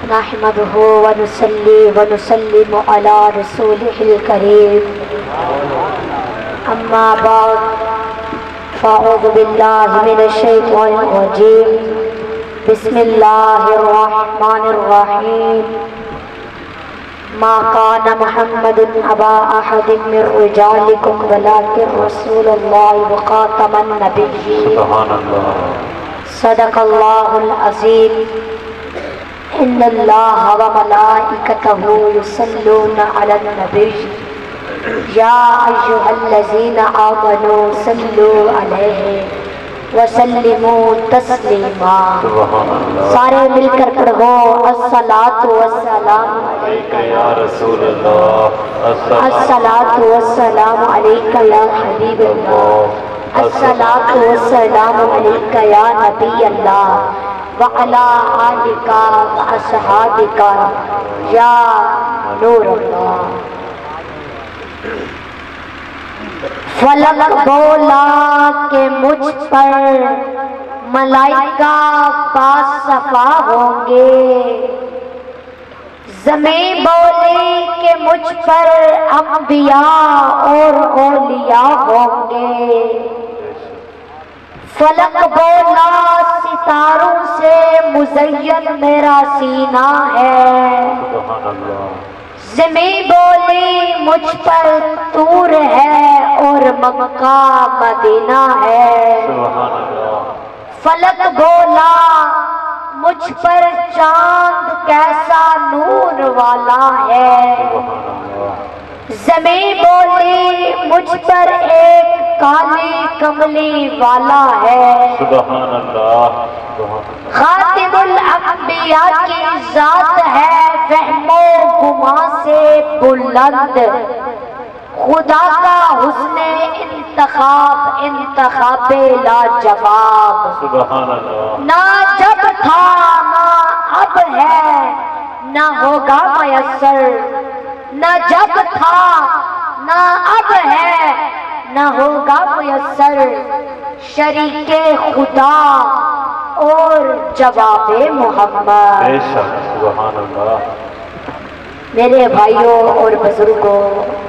نحمده ونصلي ونسلم على رسوله الكريم أما بعد فأعوذ بالله من الشيطان الرجيم بسم الله الرحمن الرحيم ما كان محمد أبا أحد من رجالكم ولكن رسول الله وخاتم النبيين سبحان الله صدق الله العظيم إن الله وملائكته يصلون على النبي يا أيها الذين آمنوا صلوا عليه وسلموا تسلیما. سارے مل کر پڑھو الصلاۃ والسلام علیک یا رسول اللہ، الصلاۃ والسلام علیک یا حبیب اللہ، الصلاۃ والسلام علیک یا نبی اللہ وعلی آلک واصحابک یا نور اللہ. فلک بولا کہ مجھ پر ملائکہ باصفا ہوں گے، زمین بولی کہ مجھ پر انبیاء اور اولیاء ہوں گے. فلک بولا ستاروں سے مزین میرا سینہ ہے، زمین بولی مجھ پر طور ہے اور مکہ مدینہ ہے. فلک بولا مجھ پر چاند کیسا نور والا ہے، زمین بولی مجھ پر ایک کالی کملی والا ہے. خاتم الانبیاء کی ذات ہے فہم و گما سے بلند، خدا کا حسن انتخاب لاجواب. نہ جب تھا نہ اب ہے نہ ہوگا میسر، نہ جب تھا نہ اب ہے نہ ہوگا میسر، شریک خدا اور جواب محمد. میرے بھائیوں اور بزرگوں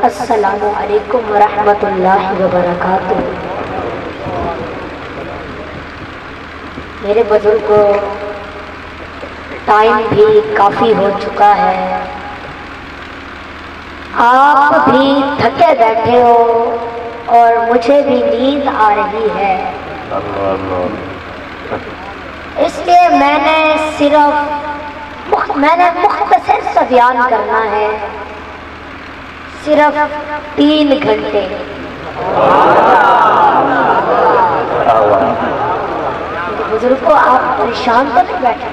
السلام علیکم ورحمۃ اللہ وبرکاتہ. میرے بزرگوں ٹائم بھی کافی ہو چکا ہے، آپ بھی تھکے بیٹھے ہو اور مجھے بھی نیند آ رہی ہے، اس لیے میں نے مختصر سا بیان کرنا ہے، صرف 3 گھنٹے. بزرگوں آپ پریشان تو نہیں بیٹھے،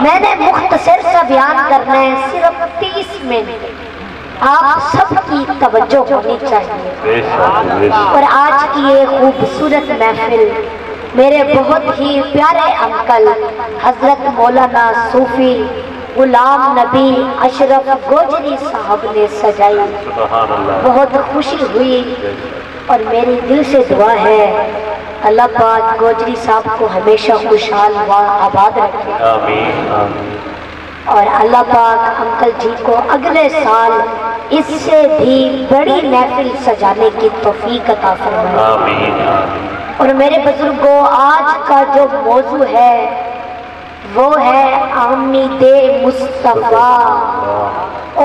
میں نے مختصر سا بیان کرنا ہے، صرف 30 منٹ. آپ سب کی توجہ ہونی چاہیے. اور آج کی یہ خوبصورت محفل میرے بہت ہی پیارے انکل حضرت مولانا صوفی غلام نبی اشرف گوجری صاحب نے سجائی. بہت خوشی ہوئی اور میری دل سے دعا ہے اللہ پاک گوجری صاحب کو ہمیشہ خوشحال و آباد رکھے، اور اللہ پاک انکل جی کو اگلے سال اس سے بھی بڑی محفل سجانے کی توفیق عطا فرمائے. اور میرے بزرگوں آج کا جو موضوع ہے وہ ہے آمد مصطفیٰ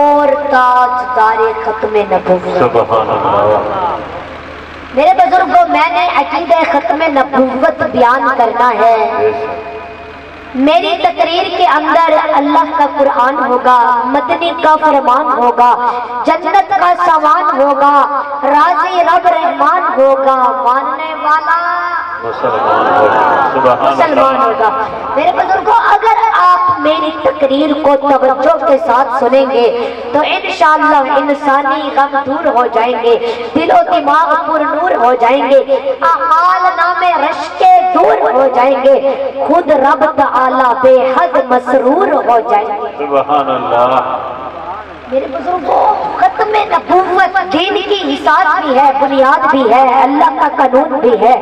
اور تاجدار ختم نبوت. میرے بزرگوں میں نے عقیدہ ختم نبوت بیان کرنا ہے. میری تقریر کے اندر اللہ کا قرآن ہوگا، مدنی کا فرمان ہوگا، جنت کا سامان ہوگا، راضی رب رحمان ہوگا، ماننے والا مسلمان ہوگا. میرے بزرگوں اگر آپ میری تقریر کو توجہ کے ساتھ سنیں گے تو انشاءاللہ انسانی غم دور ہو جائیں گے، دل و دماغ پر نور ہو جائیں گے، اعمال نامے رشتے دور ہو جائیں گے، خود رب تعالی بے حد مسرور ہو جائیں گے. سبحان اللہ. میرے بزرگوں ختم ختم نبوت دین کی اساس بھی ہے، بنیاد بھی ہے، اللہ کا قانون بھی ہے،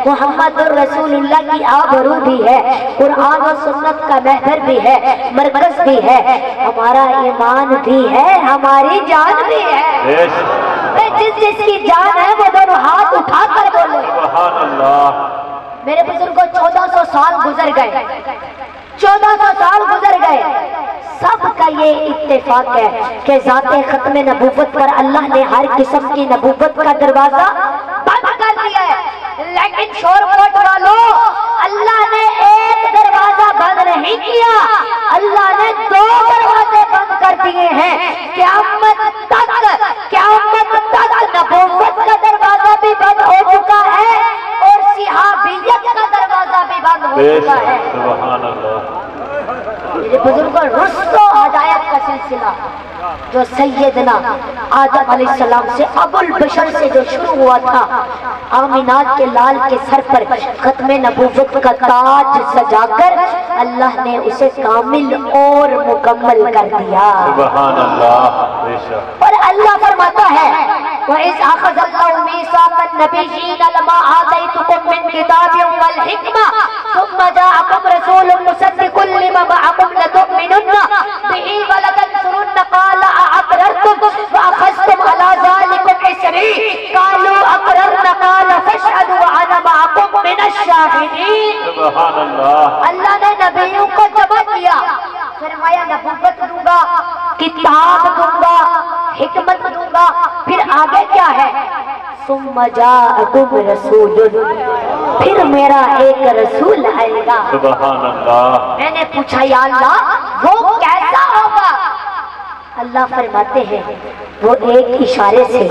محمد رسول اللہ کی آبرو بھی ہے، قرآن و سنت کا محور بھی ہے، مرکز بھی ہے، ہمارا ایمان بھی ہے، ہماری جان بھی ہے۔ جس جس کی جان ہے وہ دونوں ہاتھ اٹھا کر بولے سبحان اللہ۔ میرے بزرگوں 1400 سال گزر گئے، 1400 سال گزر گئے، سب کا یہ اتفاق ہے کہ ذات ختم نبوت پر اللہ نے ہر قسم کی نبوت کا دروازہ بند کر دیا ہے، لیکن شور کوٹ والوں، اللہ نے ایک دروازہ بند نہیں کیا، اللہ نے 2 دروازے بند کر دیے ہیں۔ قیامت تک نبوت کا دروازہ بھی بند ہو چکا ہے اور صحابیت کا دروازہ بھی بند ہو چکا ہے۔ سبحان اللہ۔ میرے بزرگوں، رشد و ہدایت کا سلسلہ جو سیدنا آدم علیہ السلام سے ابو البشر سے جو شروع ہوا تھا، آمینہ کے لال کے سر پر ختم نبوت کا تاج سجا کر اللہ نے اسے کامل اور مکمل کر دیا۔ سبحان اللہ۔ بے شک۔ اور اللہ فرماتا ہے وَإِذْ أَخَذَ اللَّهُ مِيثَاقَ النَّبِيِّينَ لَمَا آتَيْتُكُم مِّن كِتَابٍ وَالْحِكْمَةٍ ثُمَّ جَاءَكُمْ رَسُولٌ مُصَدِّقٌ لِّمَا مَعَكُمْ لَتُؤْمِنُنَّ بِهِ وَلَتَنصُرُنَّهُ قَالَ أَأَقْرَرْتُمْ وَأَخَذْتُمْ عَلَىٰ ذَٰلِكُمْ إِصْرِي قَالُوا أَقْرَرْنَا قَالَ فَاشْهَدُوا وَأَنَا مَعَكُمْ مِنَ الشَّاهِدِينَ۔ سبحان اللہ۔ اللہ نے نبیوں کو جمع کیا، فرمایا نبوت دوں گا، کتاب دوں گا، حکمت دوں گا، پھر آگے کیا ہے؟ ثم جاءکم رسول، پھر میرا ایک رسول آئے گا۔ سبحان اللہ۔ میں نے پوچھا یا اللہ وہ کیسا ہوگا؟ اللہ فرماتے ہیں وہ ایک اشارے سے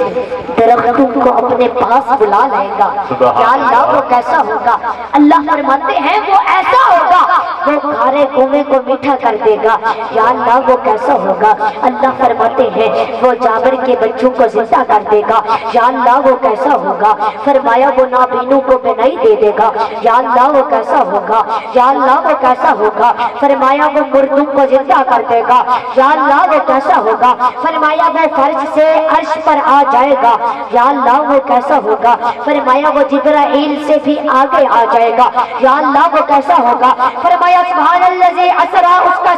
درختوں کو اپنے پاس بلا لائے گا۔ یا اللہ وہ کیسا ہوگا؟ اللہ فرماتے ہیں وہ ایسا ہوگا وہ کھارے کنویں کو میٹھا کر دے گا۔ یا اللہ وہ کیسا ہوگا؟ اللہ فرماتے ہیں وہ جابر کے بچوں کو زندہ کر دے گا۔ یا اللہ وہ کیسا ہوگا؟ فرمایا وہ نابینوں کو بینائی دے دے گا۔ یا اللہ وہ کیسا ہوگا؟ یا اللہ وہ کیسا ہوگا؟ فرمایا وہ مردوں کو زندہ کر دے گا۔ یا اللہ وہ کیسا ہوگا؟ فرمایا وہ فرش سے عرش پر آ جائے گا۔ یا اللہ وہ کیسا ہوگا؟ فرمایا وہ جبرائیل سے بھی آگے آ جائے گا۔ یا اللہ وہ کیسا ہوگا؟ فرمایا سبحان الذی اسرا، اس کا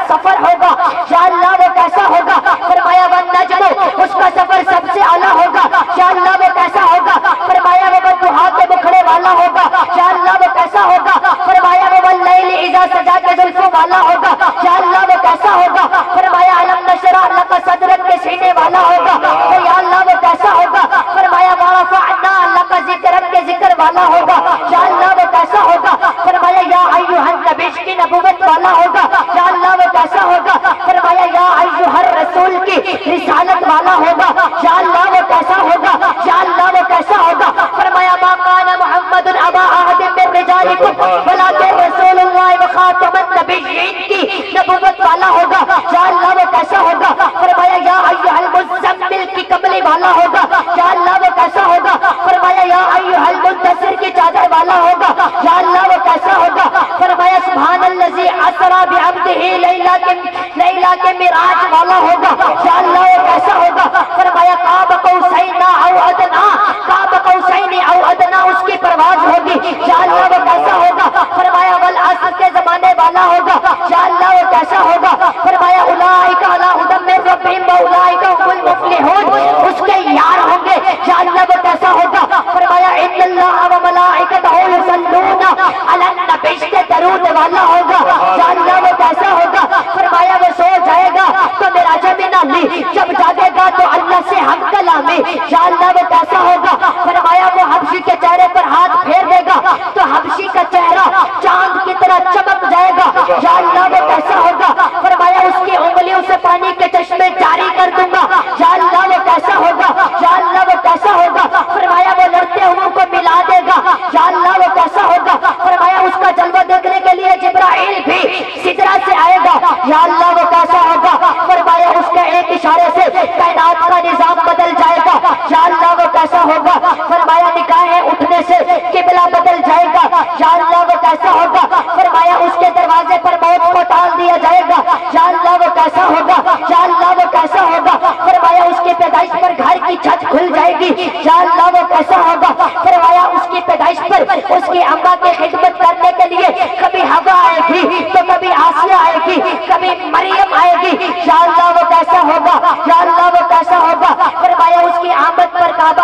سفر ہوگا۔ یا اللہ وہ کیسا ہوگا؟ فرمایا والنجم، اس کا سفر سب سے اعلیٰ ہوگا۔ یا اللہ وہ کیسا ہوگا؟ فرمایا وہ والضحیٰ کے بکھرے والا ہوگا۔ یا اللہ وہ کیسا ہوگا؟ فرمایا وہ واللیل اذا سجا کے زلفوں والا ہوگا۔ یا اللہ وہ کیسا ہوگا؟ فرمایا علم نشرح لک صدرک کے سینے والا ہوگا۔ یا اللہ وہ کیسا ہوگا؟ فرمایا ورفعنا لک ذکرک کے ذکر والا ہوگا۔ یا اللہ وہ کیسا ہوگا؟ فرمایا یا ایھا النبی کی نبوت والا ہوگا۔ یا اللہ وہ کیسا ہوگا؟ فرمایا یا ایھا الرسول کی رسالت والا ہوگا۔ یا اللہ وہ کیسا ہوگا؟ یا اللہ وہ کیسا ہوگا؟ فرمایا ما کان محمد ابا احد من رجالکم ولکن رسول اللہ وخاتم النبیین کی نبوت والا ہوگا۔ یا اللہ وہ کیسا ہوگا؟ فرمایا یا ایھا المزمل کی کملی والا ہوگا۔ یا اللہ وہ کیسا ہوگا؟ فرمایا یا ایھا المدثر کی چادر والا ہوگا۔ یا اللہ وہ کیسا ہوگا؟ فرمایا سبحان الذی اسری بعبدہ لیلا کے معراج والا ہوگا۔ یا اللہ وہ کیسا ہوگا؟ فرمایا قاب قوسین او ادنا، قاب قوسین او ادنا اس کی پرواز ہوگی۔ یا اللہ وہ کیسا ہوگا؟ فرمایا والعصر کے زمانے والا ہوگا۔ یا اللہ وہ کیسا ہوگا؟ فرمایا اولئک علی ھدی من ربہم واولئک هم المفلحون، اس کے یار ہوں گے۔ یا اللہ وہ کیسا ہوگا؟ فرمایا ان اللہ و ملائکتہ یصلون علی النبی کے درود والا ہوگا۔ یا اللہ وہ کیسا ہوگا؟ فرمایا وہ سو جائے گا تو میرا جمینا لی، جب جاگے گا تو اللہ سے ہم کلامی۔ یا اللہ وہ کیسا ہوگا؟ فرمایا وہ حبشی کے چہرے پر ہاتھ پھیر دے گا تو حبشی کا چہرہ چاند کی طرح چمک جائے گا۔ یا اللہ وہ کیسا ہوگا؟ فرمایا اس کی انگلیوں سے پانی کے چشمے جاری کر دوں گا۔ یا اللہ وہ کیسا ہوگا؟ یا اللہ وہ کیسا ہوگا؟ فرمایا وہ لڑتے ہوئے کو ملا دے گا۔ یا اللہ وہ کیسا ہوگا؟ فرمایا اس کا جلوہ دیکھنے کے لیے جبرائیل بھی سدرہ سے آئے گا۔ یا اللہ وہ کیسا ہوگا؟ فرمایا اس کے ایک اشارے سے کائنات کا نظام بدل جائے گا۔ یا اللہ وہ کیسا ہوگا؟ فرمایا نگاہیں اٹھنے سے قبلہ بدل جائے گا۔ یا اللہ وہ کیسا ہوگا؟ فرمایا اس کے دروازے پر موت کو ٹال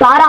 12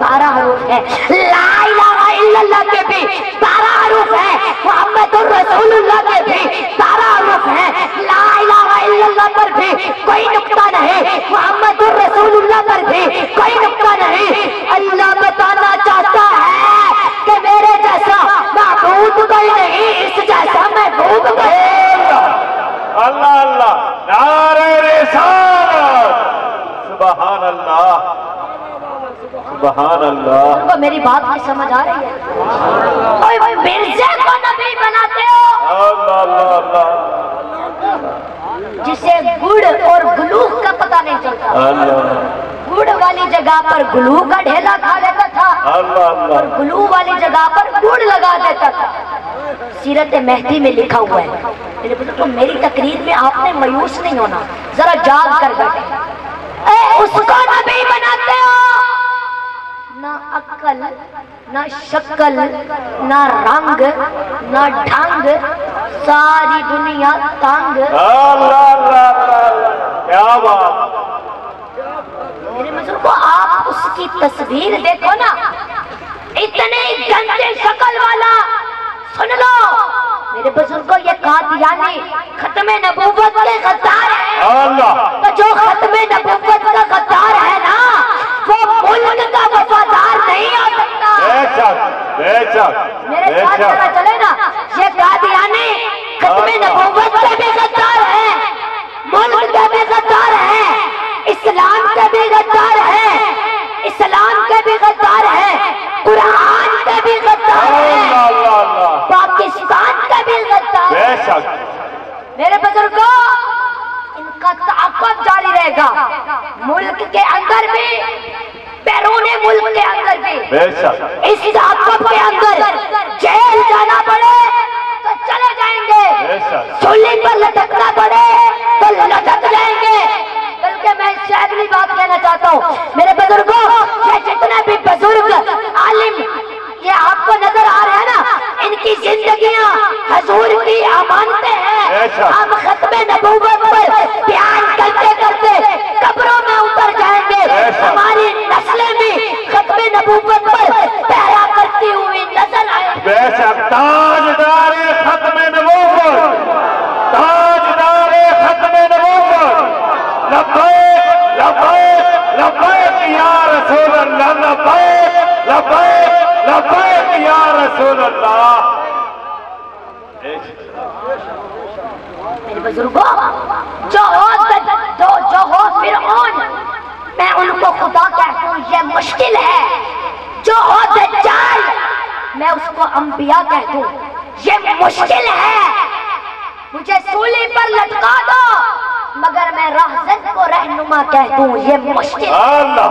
12 ہیں، لا الہ الا اللہ کے بھی 12 حروف ہیں، محمد الرسول اللہ کے بھی 12 حروف ہیں، لا الہ الا اللہ پر بھی کوئی نقطہ نہیں، محمد الرسول اللہ پر بھی کوئی نقطہ نہیں۔ اللہ بتانا چاہتا ہے کہ میرے جیسا معبود کوئی نہیں، اس جیسا محبوب کوئی نہیں۔ اللہ اللہ، نعرہ رسالت، سبحان اللہ سبحان اللہ۔ کو میری بات کی سمجھ آ رہی ہے؟ کوئی مرزے کو نبی بناتے ہو اللہ اللہ اللہ جسے گڑ اور گلو کا پتہ نہیں چلتا، اللہ گڑ والی جگہ پر گلو کا ڈھیلا کھا لیتا تھا اللہ اور اللہ۔ گلو والی جگہ پر گڑ لگا دیتا تھا۔ سیرت مہدی میں لکھا ہوا ہے۔ میرے بزرگوں، میری تقریر میں آپ نے مایوس نہیں ہونا، ذرا جاگ کر بیٹھے۔ اے اس کو نبی بناتے ہو، نہ عقل، نہ شکل، نہ رنگ، نہ ڈھنگ، ساری دنیا تنگ۔ اللہ اللہ اللہ، کیا بات۔ میرے بزرگوں، آپ اس کی تصویر دیکھو نا، اتنے گندے شکل والا۔ سن لو میرے بزرگوں، یہ قادیانی ختم نبوت کے غدار ہے۔ اللہ تو جو ختم نبوت کا غدار ہے نا، وہ ملک کا وفادار نہیں ہو سکتا۔ بے شک بے شک میرے بے ساتھ ذرا شک۔ چلے نا، یہ قادیانی ختم نبوت کے بھی غدار ہے، ملک کے بھی غدار ہے، اسلام کے بھی غدار ہے، اسلام کے بھی غدار ہے، قرآن کے بھی غدار ہے، اللہ اللہ اللہ، پاکستان کے بھی غدار بے ہے۔ شک۔ میرے بزرگوں، ان کا تعاقب جاری رہے گا، ملک کے اندر بھی، بیرون ملک کے اندر بھی۔ بے شک اس تعاقب کے اندر جیل جانا پڑے تو چلے جائیں بے گے، شک۔ سولی پر لٹکنا پڑے تو لٹک جائیں گے۔ بلکہ میں اس سے اگلی بات کہنا چاہتا ہوں، میرے بزرگوں، یہ جتنے بھی بزرگ عالم یہ آپ کو نظر آ رہے ہیں نا، ان کی زندگیاں حضور کی امانتیں ہیں۔ ہم ختم نبوت پر بیان کرتے کرتے قبروں میں اتر جائیں گے، ہماری نسلیں بھی ختم نبوت پر پہرا کرتی ہوئی نظر آئیں گی۔ بے شک۔ تاجدار ختم نبوت، تاجدار ختم نبوت، لبیک لبیک لبیک یا رسول اللہ، لبیک لبیک لبیک یا رسول اللہ۔ میرے بزرگوں، جو ہو فرعون، میں ان کو خدا کہتا ہوں، یہ مشکل ہے۔ جو ہو دجال، میں اس کو انبیاء کہتا ہوں، یہ مشکل ہے۔ مجھے سولی پر لٹکا دو مگر میں راہزن کو رہنما کہتا ہوں، یہ مشکل ہے۔ اللہ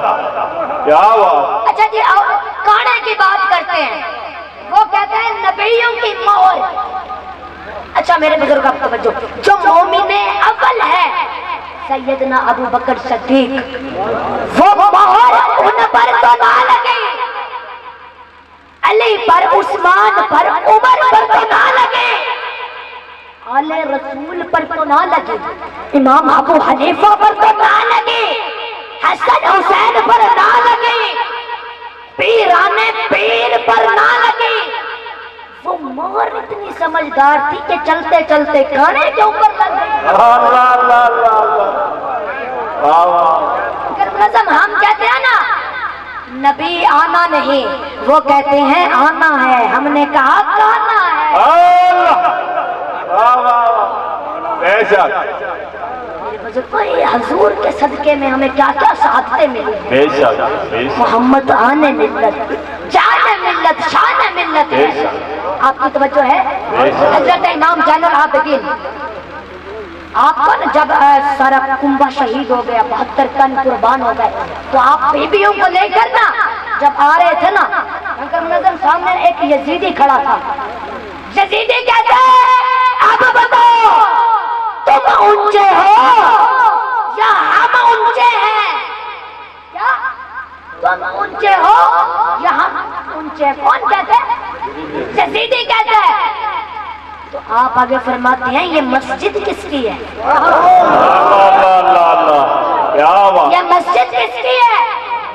کیا بات۔ اچھا جی، کانے کی بات کرتے ہیں، وہ کہتے ہیں نبیوں کی مہر۔ اچھا میرے بزرگ آپ توجہ، جو مومن اول ہے سیدنا ابو بکر صدیق، وہ مہر ان پر تو نہ لگی، علی پر، عثمان پر، عمر پر تو نہ لگی، آل رسول پر تو نہ لگی، امام ابو حنیفہ پر تو نہ لگی، حسن حسین پر نہ لگی، پیران پیر پر نہ لگی۔ وہ مہر اتنی سمجھدار تھی کہ چلتے چلتے کانے کے اوپر لگ گئی۔ اللہ اللہ اللہ اللہ۔ اگر نظم ہم کہتے ہیں نا نبی آنا نہیں، وہ کہتے ہیں آنا ہے، ہم نے کہا کانا ہے۔ اللہ واہ واہ واہ، بے شک حضور کے صدقے میں ہمیں کیا کیا سعادتیں ملی ہیں۔ بے شک بے شک۔ محمد آنے ملت، جان ملت، شان ملت ہے۔ آپ کی توجہ ہے؟ حضرت امام زین العابدین، آپ کو جب سارا کنبہ شہید ہو گیا، 72 تن قربان ہو گئے، تو آپ بیویوں کو لے کر نا جب آ رہے تھے نا، اگر نظر سامنے ایک یزیدی کھڑا تھا، یزیدی کہتا ہے اب بتاؤ تم اونچے ہو یا ہم اونچے ہیں؟ کیا تم اونچے ہو یا ہم اونچے؟ کون کہتے ہیں؟ یزیدی کہتا ہے۔ تو آپ آگے فرماتے ہیں یہ مسجد کس کی ہے؟ اللہ اللہ اللہ کیا بات۔ یہ مسجد کس کی ہے؟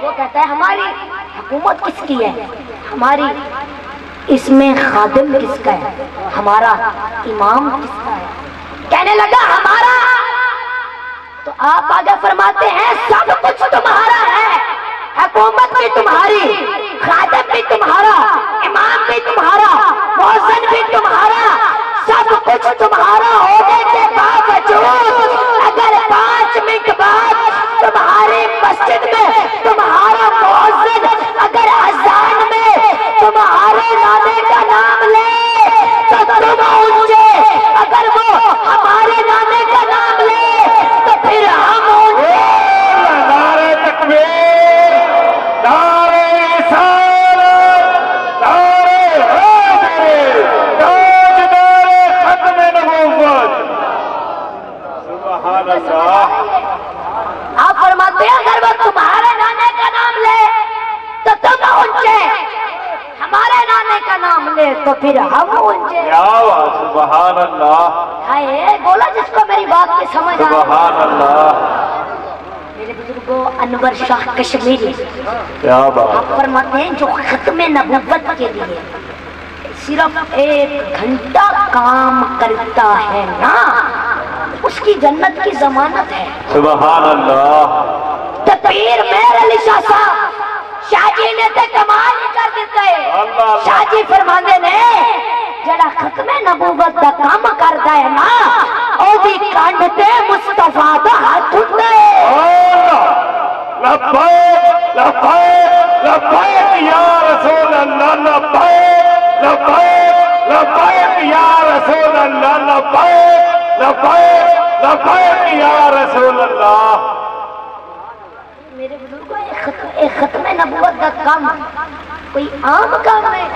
وہ کہتا ہے ہماری حکومت کس کی ہے؟ ہماری اس میں خادم کس کا ہے؟ ہمارا امام کس کا ہے؟ کہنے لگا ہمارا. تو آپ آگے فرماتے ہیں سب کچھ تمہارا ہے، حکومت بھی تمہاری، خادم بھی تمہارا، امام بھی تمہارا، مؤذن بھی تمہارا، سب کچھ تمہارا ہونے کے باوجود اگر 5 منٹ بعد تمہاری مسجد میں تمہارا مؤذن اگر اذان میں تمہارے نانے کا نام لے تو تم اونچے، اگر وہ ہمارے نانے کا نام لے تو پھر ہم اونچے. نعرہ تکبیر، نعرہ رسالت، نعرہ حیدری، تاجدار ختم نبوت. سبحان اللہ. آپ فرماتے ہیں اگر وہ تمہارے نانے کا نام لے تو تم اونچے، ہمارے نانے کا نام لے تو پھر ہم اونچے. کیا بات، سبحان اللہ، ہائے بولا جس کو میری بات کی سمجھ آئے. سبحان اللہ. میرے بزرگوں انور شاہ کشمیری کیا بات. آپ فرماتے ہیں جو ختم نبوت کے لیے صرف 1 گھنٹہ کام کرتا ہے نا اس کی جنت کی ضمانت ہے. سبحان اللہ. پیر مہر علی شاہ صاحب شاہ جی نے تے کمال ہی کر دیتا ہے. شاہ جی فرماندے نے جڑا ختم نبوت دا کام کردا ہے نا او دی کانڈ تے مصطفیٰ دا ہاتھ ہوندا ہے. لبیک لبیک لبیک یا رسول اللہ، لبیک لبیک لبیک یا رسول اللہ، لبیک لبیک لبیک یا رسول اللہ. میرے بزرگوں ایک ختم نبوت دا کام کوئی عام کام ہے.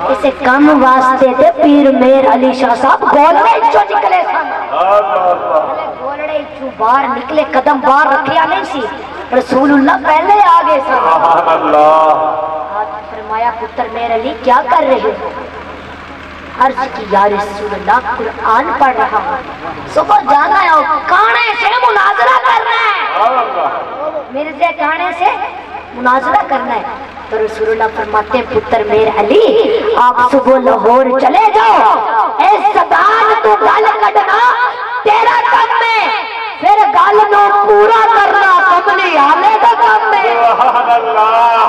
اسے کام واسطے تے پیر مہر علی شاہ صاحب گولڑے چو نکلے سن. گولڑے چو باہر نکلے، قدم باہر رکھیا نہیں سی، رسول اللہ پہلے آگے سن. سبحان اللہ. فرمایا پتر مہر علی کیا کر رہے ہو؟ عرض کی یا رسول اللہ قرآن پڑھ رہا ہوں. صبح جانا ہے اور کانے سے مناظرہ کرنا ہے، میرے سے کانے سے مناظرہ کرنا ہے. تو رسول اللہ فرماتے ہیں پتر مہر علی آپ صبح لاہور چلے جاؤ، اے زبان تو گل کٹنا تیرا کام ہے، پھر گل نو پورا کرنا کملی آلے کا کام ہے. سبحان اللہ،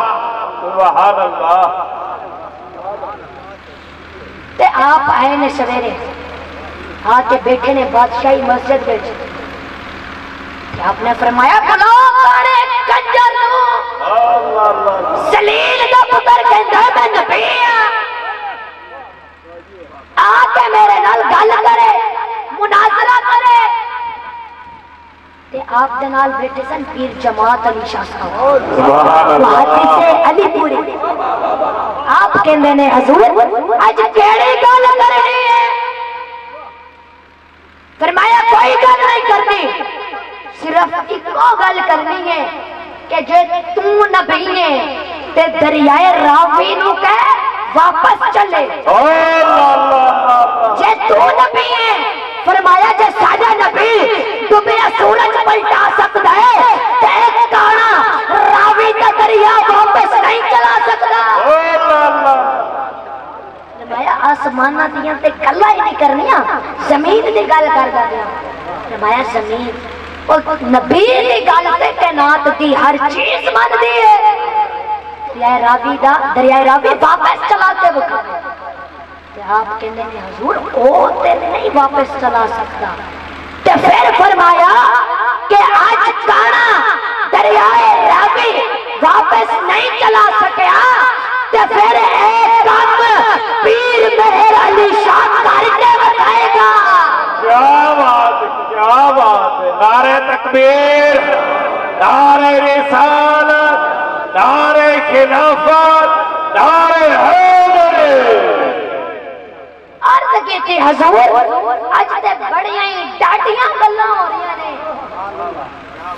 سبحان اللہ. تے آپ آئے نے سویرے آ کے بیٹھے نے بادشاہی مسجد میں. آپ نے فرمایا بلاؤ کانے کنجر نو، سلیل دا پتر کہندا میں نبی ہاں، آ کے میرے نال گل کرے، مناظرہ کرے. تے آپ دے نال بیٹھے سن پیر جماعت علی شاہ صاحب، وہ حدیث علی پوری. آپ کہندے نے حضور اج کیڑی گل کرنی ہے؟ فرمایا کوئی گل نہیں کرنی، صرف ایکو گل کرنی ہے کہ جے تو نبی ہے تے دریائے راوی نو کہے واپس چلے. جے تو نبی ہے فرمایا جے ساڈا نبی ڈوبیا سورج پلٹا سکتا ہے تے ایک کانا راوی کا دریا واپس نہیں چلا سکتا. فرمایا آسمانہ دیاں تے گلاں ہی نہیں کرنیاں، زمین دی گل کردا پیا. فرمایا زمین اور نبی دی گل تے کائنات دی ہر چیز من دی ہے. دریائے راوی واپس چلاتے بکھانے. آپ کہنے نے حضور او تے نہیں واپس چلا سکتا. تے پھر فرمایا کہ آج کانا دریائے راوی واپس نہیں چلا سکیا تے پھر ایک کام پیر مہر علی شاہ کر کے بتائے گا. کیا بات ہے، کیا بات ہے. نعرہ تکبیر، نعرہ رسالت، نعرہ خلافت، نعرہ حیدری. عرض کی تھی حضور اج تے بڑیاں ہی ڈاڈیاں گلاں ہو رہی نے.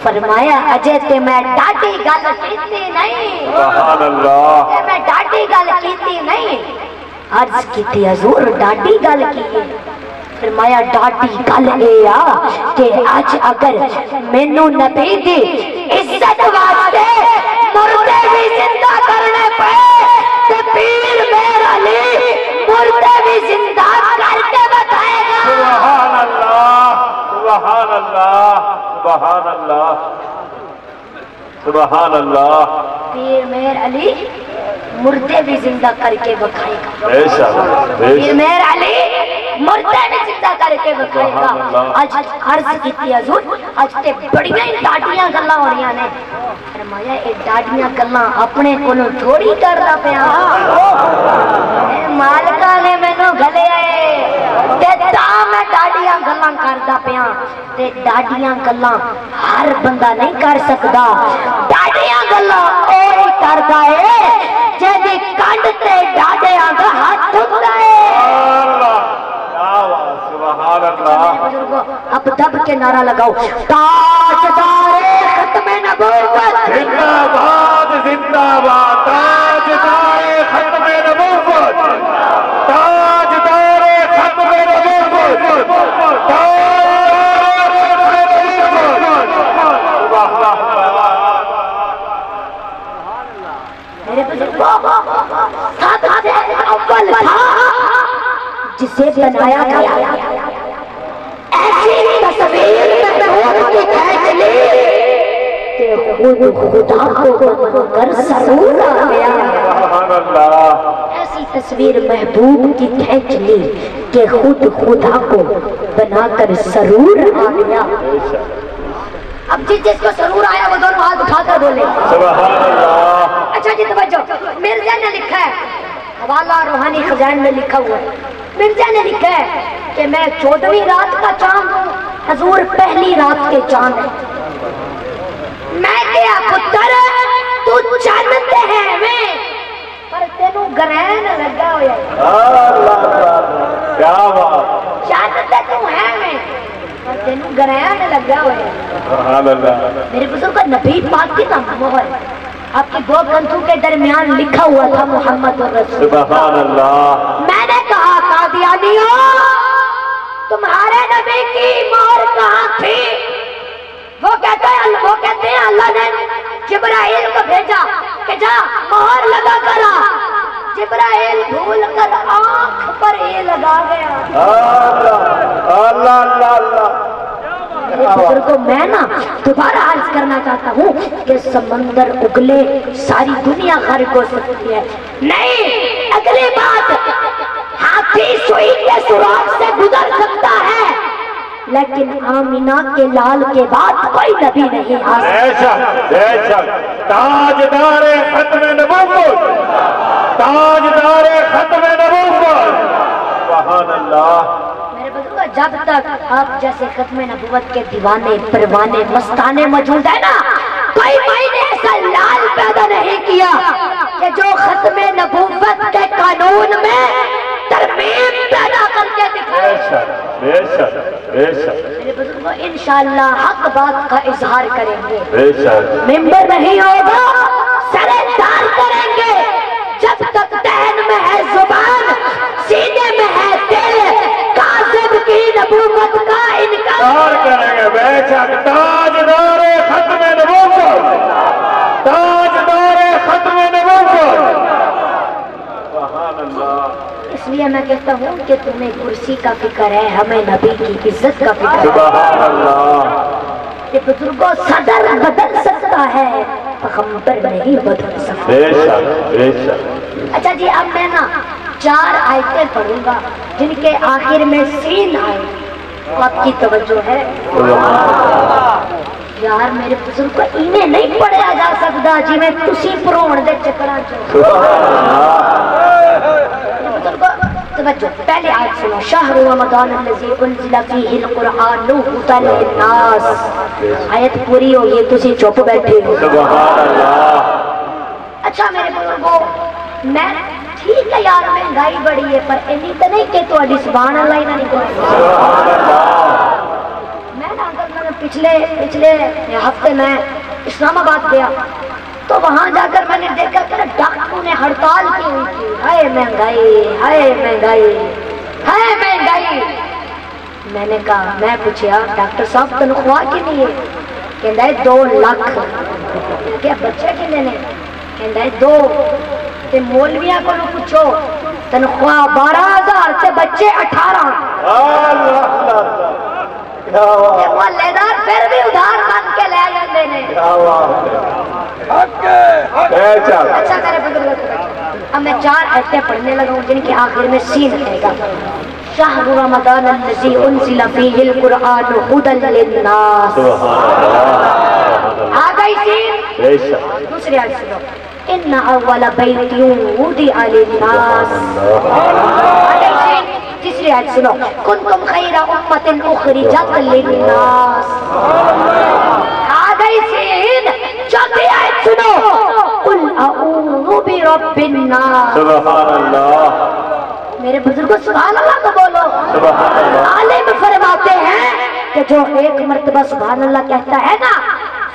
فرمایا اجے تے میں ڈاڈی گل کیتی نہیں. سبحان اللہ. تے میں ڈاڈی گل کیتی نہیں. عرض کی تھی حضور ڈاڈی گل کی. فرمایا ڈاڈی گل اے آ کہ اج اگر مینوں نبی دی عزت واسطے مردے بھی زندہ سبحان اللہ سبحان اللہ سبحان اللہ. پیر مہر علی مردے بھی زندہ کر کے بکھائے گا. بے شک بے پیر شک. مہر علی مردے بھی زندہ کر کے بکھائے گا. آج عرض کیتی حضور آج تے بڑیاں ڈاڈیاں گلاں ہو رہی نے. فرمایا اے ڈاڈیاں گلاں اپنے کولوں تھوڑی کردا پیا. اے مالکا نے مینوں گھلیا اے تے تاں میں ڈاڈیاں گلاں کردا پیا. تے ڈاڈیاں گلاں ہر بندہ نہیں کر سکدا. ڈاڈیاں گلاں اوہی کردا اے جدی کنڈ تے ڈاڈیاں دا ہاتھ ہوندا اے. سبحان اللہ. اب دب کے نعرہ لگاؤ تاجدار ختم نبوت زندہ باد زندہ باد. تاجدار ختم نبوت تاجدار ختم نبوت تاجدار میرے بزرگوں سب سے اول تھا جسے بنایا گیا ایسی تصویر میں خود کی کھینچ لی کہ خود خدا کو بن کر سرور آ گیا. سبحان اللہ. ایسی تصویر محبوب کی کھینچ لی کہ خود خدا کو بنا کر سرور آ گیا. اب جس کو سرور آیا وہ دونوں ہاتھ اٹھا کر بولے سبحان اللہ. اچھا جی توجہ. مرزا نے لکھا ہے حوالہ روحانی خزائن میں لکھا ہوا ہے. مرزا نے لکھا ہے کہ میں 14ویں رات کا چاند ہوں حضور پہلی رات کے چاند ہیں. میں کیا پتر تو چاند ہے میں پر تینوں گرین لگا ہویا کیا بات. چاند تو ہے میں پر تینوں گرین لگا ہویا. سبحان اللہ. میرے بزرگ نبی پاک کی نام مہر آپ کے دو کنتھوں کے درمیان لکھا ہوا تھا محمد الرسول. سبحان اللہ. میں نے کہا قادیانیوں تمہارے نبی کی مہر کہاں تھی؟ وہ کہتے ہیں اللہ نے جبرائیل کو بھیجا کہ جا مہر لگا کرا. جبرائیل بھول کر آنکھ پر ہی لگا گیا. اللہ اللہ اللہ. بزرگوں میں نا دوبارہ عرض کرنا چاہتا ہوں کہ سمندر اگلے ساری دنیا غرق ہو سکتی ہے. نہیں اگلی بات ہاتھی سوئی کے سوراخ سے گزر سکتا ہے لیکن آمینہ کے لال کے بعد کوئی نبی نہیں آ سکتا. بے شک. تاجدار ختم نبوت تاجدار ختم نبوت. سبحان اللہ. میرے بزرگ جب تک آپ جیسے ختم نبوت کے دیوانے پروانے مستانے موجود ہیں نا کوئی بھائی نے ایسا لال پیدا نہیں کیا کہ جو ختم نبوت کے قانون میں ترمیم پیدا کر کے دکھائے. بے شک بے شک بے شک. میرے بزرگوں انشاءاللہ حق بات کا اظہار کریں گے. بے شک. ممبر نہیں ہوگا سرے دار کریں گے. جب تک دہن میں ہے زبان سینے میں ہے دل کاذب کی نبوت کا انکار کریں گے. بے شک. تاجدار ختم نبوت تاجدار ختم نبوت. سبحان اللہ. اس لیے میں کہتا ہوں کہ تمہیں کرسی کا فکر ہے ہمیں نبی کی عزت کا فکر ہے. سبحان اللہ. کہ بزرگوں صدر بدل سکتا ہے پیغمبر نہیں بدل سکتا. بے شک بے شک. اچھا جی اب میں نا 4 آیتیں پڑھوں گا جن کے آخر میں سین آئے. آپ کی توجہ ہے یار میرے بزرگ کو انہیں نہیں پڑھیا جا سکتا جی میں تسی پرون دے چکرا توجہ. پہلے آیت سنو. شہر رمضان الذی انزل فیہ القرآن ہدی للناس. آیت پوری ہو یہ تسی چپ بیٹھے ہو. سبحان اللہ. اچھا میرے بزرگوں میں ٹھیک ہے یار مہنگائی بڑی ہے پر انی تو نہیں کہ تہاڈی سبحان اللہ ہی نہیں کوئی. میں نا اگر پچھلے ہفتے میں اسلام آباد گیا تو وہاں جا کر میں نے دیکھا کہ ڈاکٹروں نے ہڑتال کی ہوئی تھی. ہائے مہنگائی ہائے مہنگائی ہائے مہنگائی. میں نے کہا میں پوچھا ڈاکٹر صاحب تنخواہ کتنی ہے؟ کہندا ہے 2 لاکھ. کیا بچے کتنے نے؟ کہندا ہے 2. تے مولویاں کو پوچھو تنخواہ 12,000 تے بچے 18. محلے دار پھر بھی ادھار بن کے لے جاندے نے. اچھا میرے بزرگوں، اب میں 4 آیتیں پڑھنے لگا ہوں جن کے آخر میں سین رہے گا. شہر رمضان الذی انزل فیہ القرآن ھدی للناس. آ گئی سین. دوسری آیت سنو. ان اول بیت وضع للناس. آ گئی سین. تیسری آیت سنو. کنتم خیر امۃ اخرجت للناس. آ گئی سین. چوتھی آیت سنو. قل اعوذ برب الناس. سبحان اللہ. میرے بزرگوں سبحان اللہ تو بولو. عالم فرماتے ہیں کہ جو ایک مرتبہ سبحان اللہ کہتا ہے نا،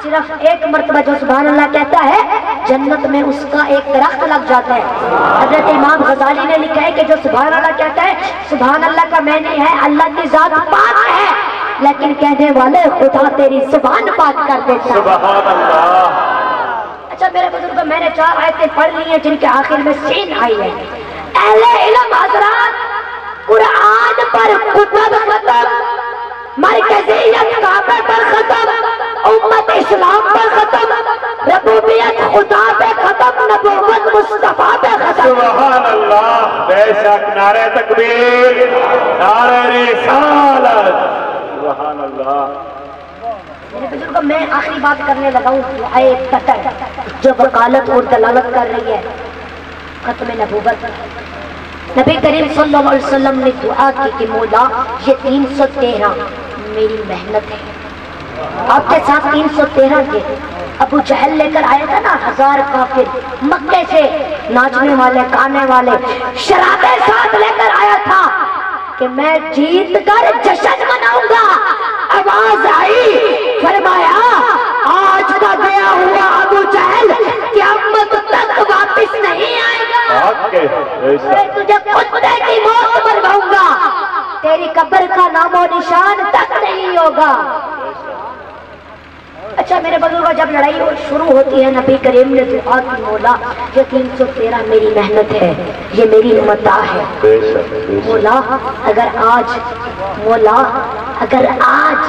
صرف ایک مرتبہ جو سبحان اللہ کہتا ہے، جنت میں اس کا ایک درخت لگ جاتا ہے. حضرت امام غزالی نے لکھا ہے کہ جو سبحان اللہ کہتا ہے، سبحان اللہ کا معنی ہے اللہ کی ذات پاک ہے، لیکن کہنے والے خدا تیری زبان پاک کر دیتا ہے. سبحان اللہ. اچھا میرے بزرگوں، میں نے 4 آیتیں پڑھ لی ہیں جن کے آخر میں سین آئی ہے. اہل علم حضرات، قرآن پر کتب ختم، مرکزیت کعبہ پر ختم، امت اسلام پر ختم، ربوبیت خدا پہ ختم، نبوت مصطفیٰ پہ ختم. سبحان اللہ. بے شک. نعرہ تکبیر، نعرہ رسالت. سبحان اللہ. میرے بزرگوں، میں آخری بات کرنے لگا ہوں دعائے قطر جو وکالت اور دلالت کر رہی ہے ختم نبوت. نبی کریم صلی اللہ علیہ وسلم نے دعا کی کہ مولا یہ 313 میری محنت ہے. آپ کے ساتھ 313 تھے. ابو جہل لے کر آیا تھا نا 1000 کافر مکے سے، ناچنے والے، گانے والے، شرابیں ساتھ لے کر آیا تھا کہ میں جیت کر جشن مناؤں گا. آواز آئی، فرمایا آج کا گیا ہوا ابو جہل قیامت تک واپس نہیں آئے گا. میں تجھے کتے کی موت مرواؤں گا، تیری قبر کا نام و نشان تک نہیں ہوگا. اچھا میرے بزرگوں، جب لڑائی شروع ہوتی ہے نبی کریم نے دعا کی مولا یہ 313 میری محنت ہے، یہ میری متاع ہے. مولا اگر آج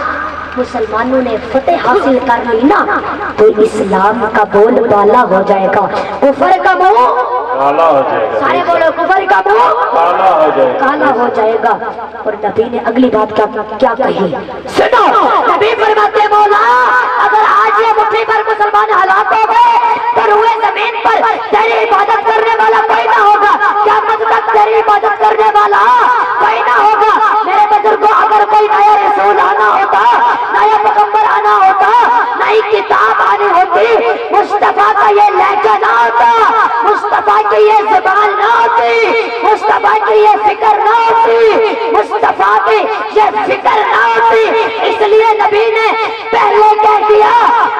مسلمانوں نے فتح حاصل کر لی نا تو اسلام کا بول بالا ہو جائے گا، کفر کا منہ کالا ہو جائے گا. سارے بولو، کفر کا منہ کالا ہو جائے گا. اور نبی نے اگلی بات کیا کہی سنو. نبی فرماتے مولا اگر آج یہ مٹھی پر مسلمان ہلاک ہو گئے تو روئے زمین پر تیری عبادت کرنے والا کوئی نہ ہوگا، قیامت تک تیری عبادت کرنے والا کوئی نہ ہوگا. میرے بزرگوں، اگر کوئی نیا رسول آنا ہوتا، نیا پیغمبر آنا ہوتا، نئی کتاب آنی ہوتی، مصطفیٰ کا یہ لہجہ نہ ہوتا، مصطفیٰ کی یہ زبان نہ ہوتی، مصطفیٰ کی یہ فکر نہ ہوتی، مصطفیٰ کی یہ فکر نہ ہوتی. اس لیے نبی نے پہلے کہہ دیا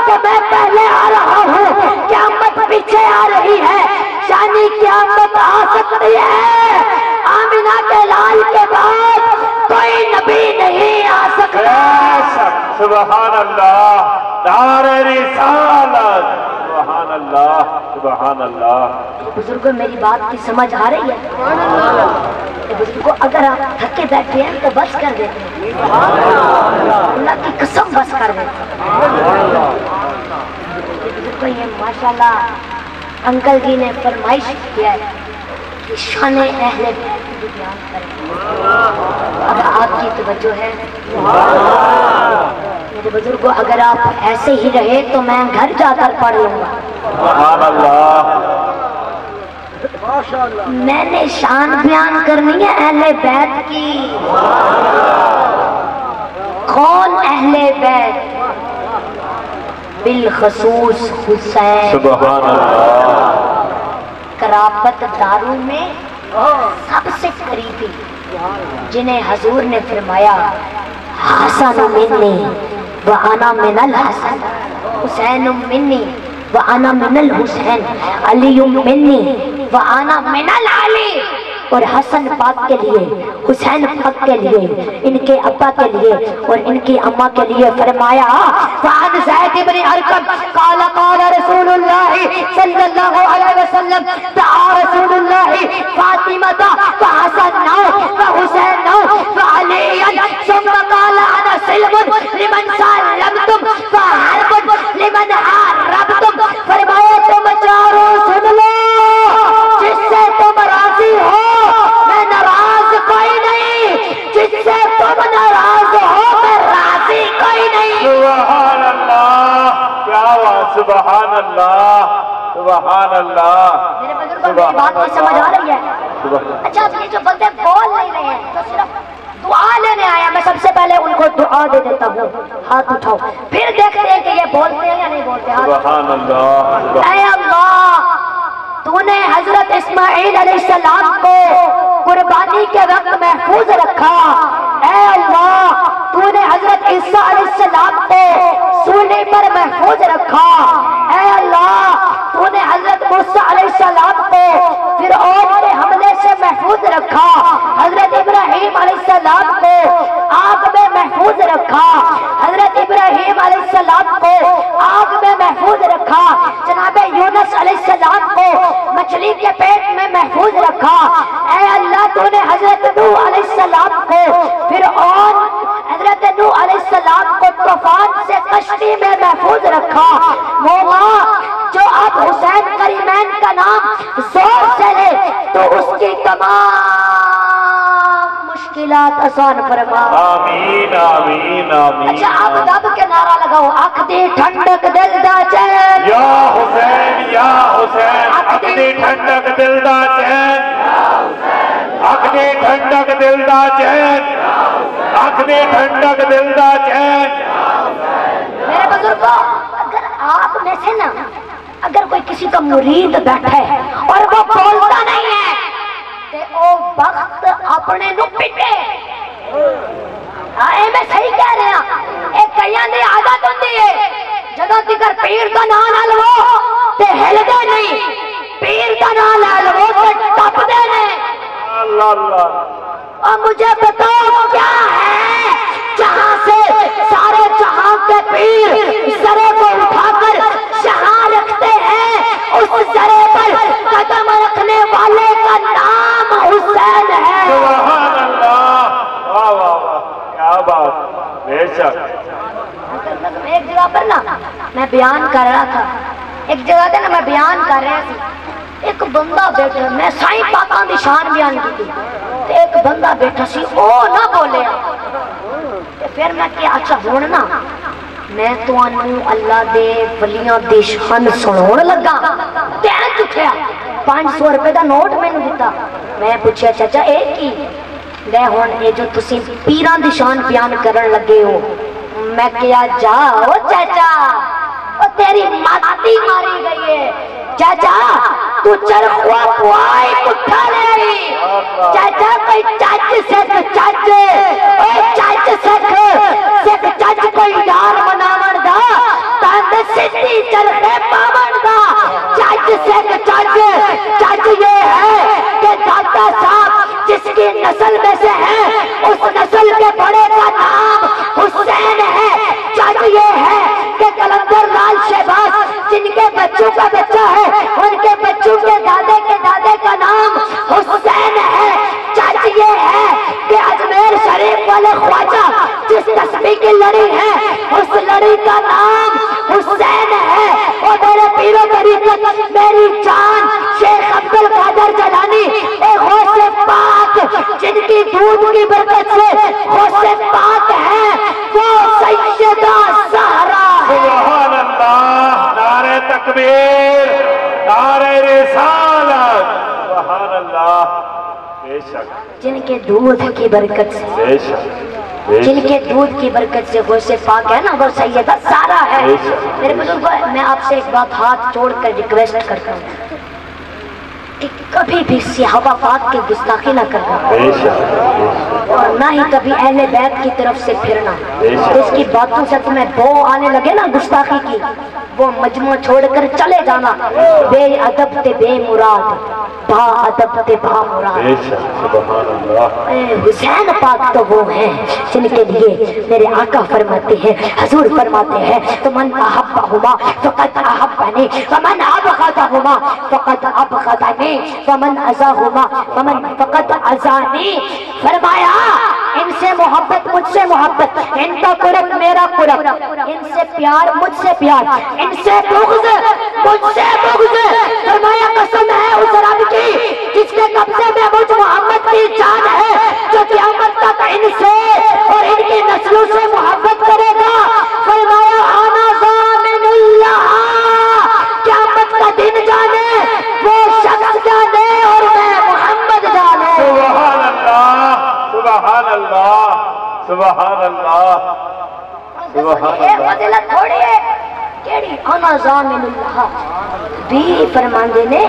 کہ میں پہلے آ رہا ہوں، قیامت پیچھے آ رہی ہے. یعنی قیامت آ سکتی ہے، آمینہ کے لال کے بعد کوئی نبی نہیں آ سکتا. سبحان اللہ. نعرہ رسالت. سبحان اللہ. سبحان اللہ. بزرگوں، میری بات کی سمجھ آ رہی ہے؟ بزرگوں، اگر آپ تھکے بیٹھے ہیں تو بس کر دیتے ہیں، اللہ کی قسم بس کر دیتے ہیں. بزرگوں، یہ ماشاءاللہ انکل جی نے فرمائش کیا ہے کہ شان اہل بیت بیان کریں. اب آپ کی توجہ ہے. میرے بزرگوں، اگر آپ ایسے ہی رہے تو میں گھر جا کر پڑھ لوں گا. سبحان اللہ. میں نے شان بیان کرنی ہے اہل بیت کی. کون اہل بیت؟ بالخصوص حسین. سبحان اللہ. قرابت داروں میں سب سے قریبی، جنہیں حضور نے فرمایا حسن منی وانا من الحسن، حسین منی وانا من الحسین، علی منی وانا من العلی. اور حسن پاک کے لیے، حسین پاک کے لیے، ان کے ابا کے لیے اور ان کی اماں کے لیے فرمایا وعن زید بن ارقم قال قال رسول اللہ صلی اللہ علیہ وسلم دعا رسول اللہ فاطمہ وحسن وحسین وعلی ثم قال انا سلم لمن سلمتم فحرب لمن حاربتم. فرمایا تم چاروں سن لو، جس سے تم راضی ہو میں ناراض کوئی نہیں، جس سے تم ناراض ہو میں راضی کوئی نہیں. سبحان اللہ، کیا بات، سبحان اللہ، سبحان اللہ. میرے بزرگوں میری بات نہیں سمجھ آ رہی ہے؟ اچھا یہ جو بندے بول نہیں رہے ہیں تو صرف دعا لینے آیا، میں سب سے پہلے ان کو دعا دے دیتا ہوں. ہاتھ اٹھاؤ، پھر دیکھتے ہیں کہ یہ بولتے ہیں یا نہیں بولتے. سبحان اللہ. اے اللہ، تو نے حضرت اسماعیل علیہ السلام کو قربانی کے وقت محفوظ رکھا. اے اللہ، تو نے حضرت عیسیٰ علیہ السلام کو سولی پر محفوظ رکھا. اے اللہ، تو نے حضرت موسیٰ علیہ السلام کو فرعون کے حملے سے محفوظ رکھا. حضرت ابراہیم علیہ السلام کو آگ میں محفوظ رکھا. حضرت ابراہیم علیہ السلام کو آگ میں محفوظ رکھا. جناب یونس علیہ السلام کو مچھلی کے پیٹ میں محفوظ رکھا. اے اللہ، تو نے حضرت نوح علیہ السلام کو فرعون، حضرت نوح علیہ السلام کو طوفان سے کشتی میں محفوظ رکھا. مولا، جو اب حسین کریمین کا نام زور سے لے تو اس کی تمام مشکلات آسان فرما. آمین آمین آمین. اچھا اب دب کے نعرہ لگاؤ، اکھ دی ٹھنڈک دل دا چین، یا حسین یا حسین، اکھ دی ٹھنڈک دل دا چین، اکھ دی ٹھنڈک دل دا چین، اکھ دی ٹھنڈک دل دا چین. میرے بزرگوں، اگر آپ میں سے نا اگر کوئی کسی کا مرید بیٹھا ہے اور وہ بولتا نہیں ہے تے او وقت اپنے نو پٹے. اے میں صحیح کہہ رہا ہوں، ایک کئیاں دی عادت ہوندی ہے جدوں تکر پیر دا نام نہ لو تے ہلدے نہیں، پیر دا نام لے لو تے ٹپدے نہیں. اللہ اللہ. اور مجھے بتاؤ کیا ہے جہاں سے سارے جہاں کے پیر سرے کو اٹھا کر جہاں رکھتے ہیں، اس سرے پر قدم رکھنے والے کا نام حسین ہے. سبحان اللہ. واہ واہ واہ، کیا بات، بے شک. ایک جگہ پر نا میں بیان کر رہا تھا، ایک جگہ تے نا میں بیان کر رہا تھی، ایک بندہ بیٹھا، میں سائیں پاکاں دی شان بیان کی تھی، ایک بندہ بیٹھا سی او نہ بولے. پھر میں کیا اچھا ہون نا میں تو اللہ دے ولیاں دی شان سنون لگا. تین اٹھیا 500 روپے دا نوٹ میں نے دیتا. میں پوچھا چاچا اے کی لے ہون یہ جو تسی پیران دی شان بیان کرن لگے ہو؟ میں کیا جاؤ چاچا او تیری ماتی ماری گئی ہے. چاچا تو چرخوا پوائی کٹھا لے آئی. چاچا کوئی چاچ سکھ چاچ، اے چاچ سکھ سکھ چاچ کوئی یار مناون دا تند سدھی چرخے پاون دا. چاچ سکھ چاچ، چاچ یہ ہے کہ داتا صاحب جس کی نسل میں سے ہے اس نسل کے بڑے کا نام حسین ہے. چاچ یہ ہے کہ کلندر لال شہباز جن کے بچوں کا بچہ ہے ان کے بچوں کے دادے کا نام حسین ہے. چاچ یہ ہے کہ اجمیر شریف والے خواجہ جس تسبیح کی لڑی ہے اس لڑی کا نام حسین ہے. اور میرے پیرو طریقت میری جان شیخ عبد القادر جیلانی اے غوث پاک جن کی دودھ کی برکت سے غوث پاک ہے وہ سیدہ زہرا ہے. سبحان اللہ. نعرہ تکبیر، نعرہ رسالت. سبحان اللہ. بے شک، جن کے دودھ کی برکت سے، بے شک، بے جن شک. کے دودھ کی برکت سے غوث پاک ہے نا وہ سیدہ زہرا ہے. میرے بزرگوں، میں آپ سے ایک بات ہاتھ چھوڑ کر ریکویسٹ کرتا ہوں کہ کبھی بھی صحابہ پاک کی گستاخی نہ کرنا بے شک، اور نہ ہی کبھی اہل بیت کی طرف سے پھرنا. اس کی باتوں سے تمہیں بو آنے لگے نا گستاخی کی، وہ مجموع چھوڑ کر چلے جانا. بے ادب تے بے مراد، با ادب تے با مراد. بے شک. سبحان اللہ. حسین پاک تو وہ ہیں جن کے لیے میرے آقا فرماتے ہیں، حضور فرماتے ہیں تو من احبہما فقد احبنی ومن ابغضہما فقد ابغضنی ومن عزاہما ومن فقد عزانی. فرمایا ان سے محبت مجھ سے محبت، ان کا قرب میرا قرب، ان سے پیار مجھ سے پیار، ان سے بغض مجھ سے بغض۔ فرمایا قسم ہے اس رب کی جس کے قبضے میں مجھ محمد کی جان ہے، جو قیامت تک ان سے اور ان کی نسلوں سے محبت کرے گا۔ فرمایا آنا ضامن اللہ، قیامت کا دن جانے وہ شخص جانے اور میں محمد جانے۔ سبحان اللہ سبحان اللہ سبحان اللہ سبحان یہ اللہ۔ فضیلت تھوڑی ہے کیڑی انا ضامن اللہ بھی فرماندے نے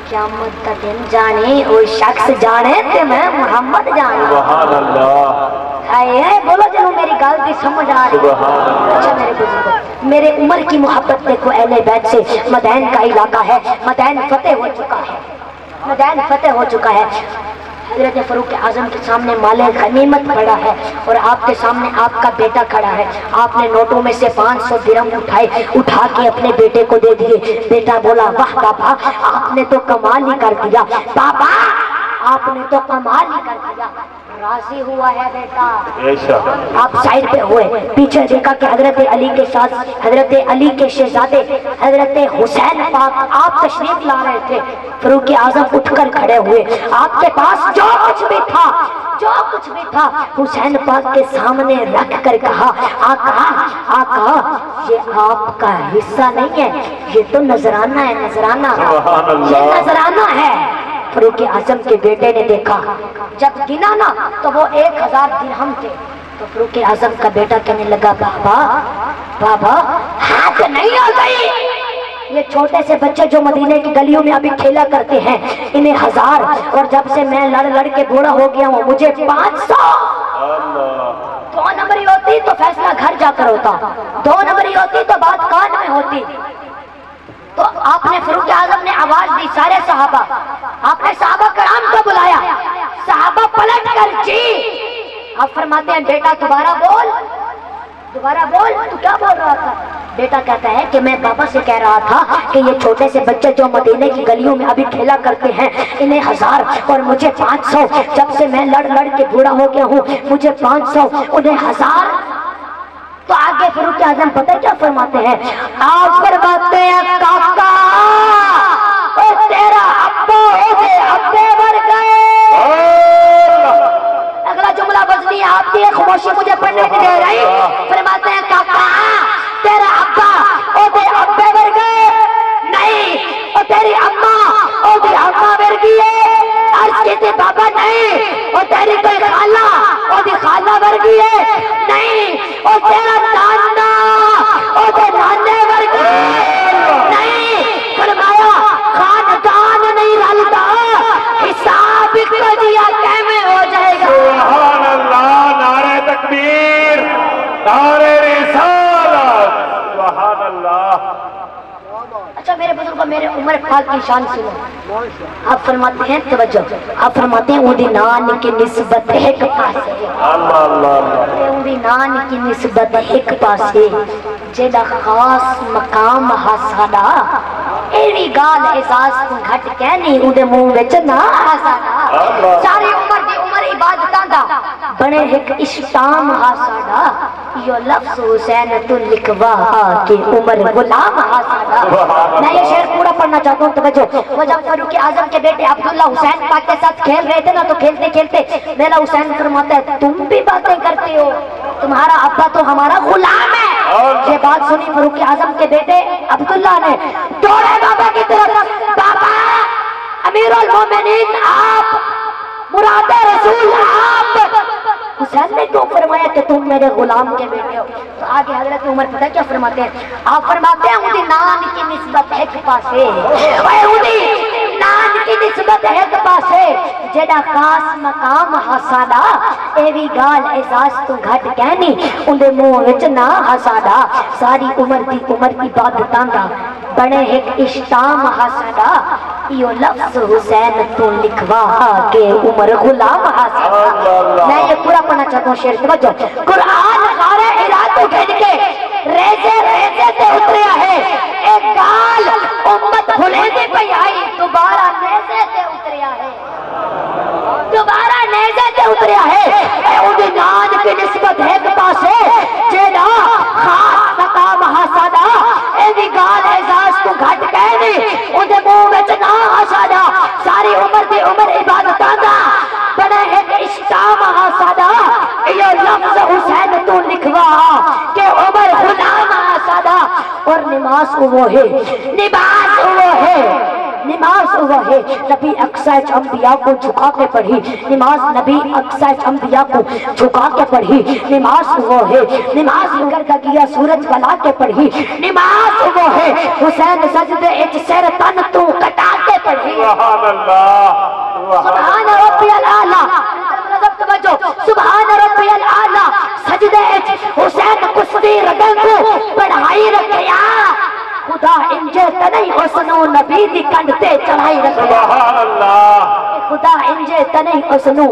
قیامت کا دن جانے وہ شخص جانے تے میں محمد جانے۔ سبحان اللہ ہے بولو جنو میری گل کی سمجھ آ رہی ہے۔ سبحان اللہ۔ اچھا میرے بزرگوں، میرے عمر کی محبت دیکھو اہل بیت سے، مدین کا علاقہ ہے، مدین فتح ہو چکا ہے، مدین فتح ہو چکا ہے۔ حضرت فاروق اعظم کے سامنے مال غنیمت پڑا ہے اور آپ کے سامنے آپ کا بیٹا کھڑا ہے۔ آپ نے نوٹوں میں سے 500 درہم اٹھا کے اپنے بیٹے کو دے دیے۔ بیٹا بولا واہ بابا آپ نے تو کمال ہی کر دیا، بابا آپ نے تو کمال ہی کر دیا۔ راضی ہوا ہے بیٹا۔ بے شک۔ آپ سائڈ پہ ہوئے، پیچھے دیکھا کہ حضرت علی کے ساتھ حضرت علی کے شہزادے حضرت حسین پاک آپ تشریف لا رہے تھے۔ فاروق اعظم اٹھ کر کھڑے ہوئے، آپ کے پاس جو کچھ بھی تھا حسین پاک کے سامنے رکھ کر کہا آقا آقا یہ آپ کا حصہ نہیں ہے، یہ تو نذرانہ ہے، نذرانہ، سبحان اللہ۔ یہ نذرانہ ہے۔ فاروق اعظم کے بیٹے نے دیکھا، جب گنا نا تو وہ 1000 درہم تھے۔ تو فاروق اعظم کا بیٹا کہنے لگا بابا بابا ہاتھ نہیں آ گئی، یہ چھوٹے سے بچے جو مدینے کی گلیوں میں ابھی کھیلا کرتے ہیں انہیں 1000، اور جب سے میں لڑ کے بوڑھا ہو گیا ہوں مجھے 500۔ 2 نمبری ہوتی تو فیصلہ گھر جا کر ہوتا، 2 نمبری ہوتی تو بات کان میں ہوتی۔ تو آپ نے فاروق اعظم نے آواز دی، سارے صحابہ، آپ نے صحابہ کرام کو بلایا، صحابہ پلٹ کر جی آپ فرماتے ہیں بیٹا دوبارہ بول تو کیا بول رہا تھا؟ بیٹا کہتا ہے کہ میں بابا سے کہہ رہا تھا کہ یہ چھوٹے سے بچے جو مدینے کی گلیوں میں ابھی کھیلا کرتے ہیں انہیں 1000 اور مجھے 500، جب سے میں لڑ کے بوڑھا ہو گیا ہوں مجھے 500 انہیں 1000۔ تو آگے فاروق اعظم پتہ کیا فرماتے ہیں؟ آپ فرماتے ہیں کاکا او تیرا ابا ابے مر گئے۔ اگلا جملہ وزنی ہے، آپ کی خاموشی مجھے پڑھنے نہیں دے رہی۔ فرماتے ہیں کاکا تیرا ابا او دے ابے مر گئے، نہیں او تیری اماں او دی اماں مر گئی ہے۔ عرض کی تھی بابا نہیں او تیری کوئی خالہ او دی خالہ مر گئی ہے، نہیں او تیرا نانا او دے نانے مر گئے، نہیں۔ فرمایا خاندان نہیں رلتا، حساب کو دیا کیمے ہو جائے گا۔ سبحان اللہ، نعرہ تکبیر، نعرہ رسالت، سبحان اللہ۔ اچھا میرے بزرگوں، میرے عمر پاک کی شان سنو۔ آپ فرماتے ہیں توجہ، آپ فرماتے ہیں اودی نان کی نسبت ایک پاسے، اللہ اللہ اللہ۔ اودی نان کی نسبت ایک پاسے، جیڑا خاص مقام حسادا ایوی گال احساس کو گھٹ کہنی اودے منہ وچ نہ حسادا۔ ساری عمر دی عمر عبادتاں دا بنے ایک اشتام حسادا، یو لفظ حسین تو لکھوا کہ عمر غلام حسادا۔ میں یہ شعر پورا پڑھنا چاہتا ہوں، توجہ۔ وہ جب فاروق اعظم کے بیٹے عبداللہ حسین پاک کے ساتھ کھیل رہے تھے نا، تو کھیلتے کھیلتے میرا حسین فرماتا ہے تم بھی باتیں کرتے ہو، تمہارا ابا تو ہمارا غلام ہے۔ یہ بات سنی فاروق اعظم کے بیٹے عبداللہ نے، دوڑے بابا کی طرف، بابا امیر المومنین آپ، مراد رسول آپ۔ حسین نے کیوں فرمایا کہ تم میرے غلام کے بیٹے ہو؟ تو آگے حضرت عمر پتہ کیا فرماتے ہیں؟ آپ فرماتے ہیں اودی نان کی نسبت ایک پاسے، اودی نان کی نسبت ایک پاسے، جیڑا خاص مقام حسادا ایوی گال احساس تو گھٹ کہنی اندے منہ وچ نہ حسادا۔ ساری عمر دی عبادتاں دا بنے ایک اشتام حسادا، یہ لفظ حسین تو لکھوا کہ عمر غلام حسادا۔ میں یہ پورا پڑھنا چاہتا ہوں شعر، توجہ۔ قرآن غارِ حرا تو گھن کے ریزے ریزے تے اتریا ہے، ایک گال امت بھلے دی پئی آئی، دوبارہ نیزے تے اتریا ہے، دوبارہ نیزے تے اتریا ہے۔ اے اودی نماز وہ ہے، نماز وہ ہے، نماز وہ ہے۔ نبی اکثر انبیاء کو جھکا کے پڑھی نماز، نبی اکثر انبیاء کو جھکا کے پڑھی نماز وہ ہے۔ نماز کر کا کیا سورج بلا کے پڑھی نماز وہ ہے۔ حسین سجدے اچ سر تن تو کٹا کے پڑھی سبحان اللہ سبحان ربی الاعلیٰ، سبحان ربی الاعلیٰ۔ سجدے اچ حسین کشتی رگن کو پڑھائی رکھیا، خدا انجے تنہی اسنو نبی دی کنڈ تے چڑھائی رکھیا، سبحان اللہ خدا انجے تنہی اسنو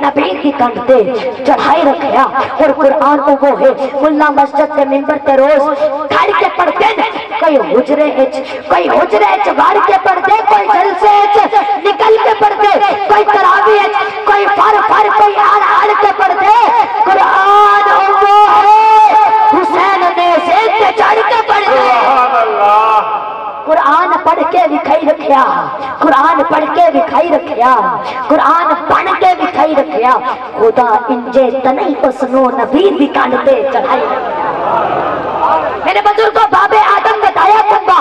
نبی دی کنڈ تے چڑھائی رکھیا۔ اور قرآن وہ ہے ملا مسجد تے منبر تے روز کھڑ کے پڑھتے ہیں، کوئی حجرے اچ وار کے پڑھتے، کوئی جلسے اچ نکل کے پڑھتے، کوئی تراوی اچ، کوئی فر کوئی آڑ کے پڑھتے۔ قرآن وہ ہے حسین نے سے چڑھ کے پڑھتے، قرآن پڑھ کے دکھائی رکھیا، قرآن پڑھ کے دکھائی رکھیا، قرآن پڑھ کے دکھائی رکھیا، خدا انجے تنہی اسنو نبی دی کنڈ تے چڑھائی رکھیا۔ میرے بزرگوں باب آدم بتایا کنبا،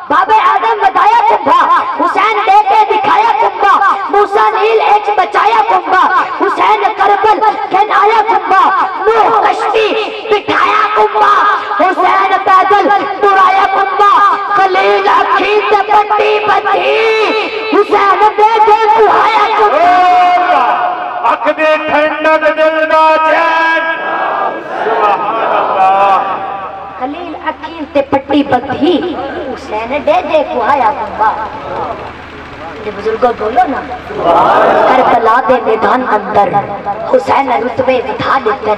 باب آدم بتایا کنبا، حسین دے کے دکھایا کنبا، موسیٰ نیل ایچ بچایا کنبا، حسین کربل کھنایا کنبا، نوح کشتی بٹھایا کنبا، حسین پیدل درایا کنبا، خلیل اکھی تے پٹی بچی، حسین دے کے دہایا کنبا، اکھ دے ٹھنڈک دل دا چین سبحان اللہ۔ خلیل اکھی تے پٹی بچی، حسین دے کے دہایا کنبا۔ بزرگوں بولو نا، کربلا دے میدان اندر حسین رتبے بٹھا دیتے،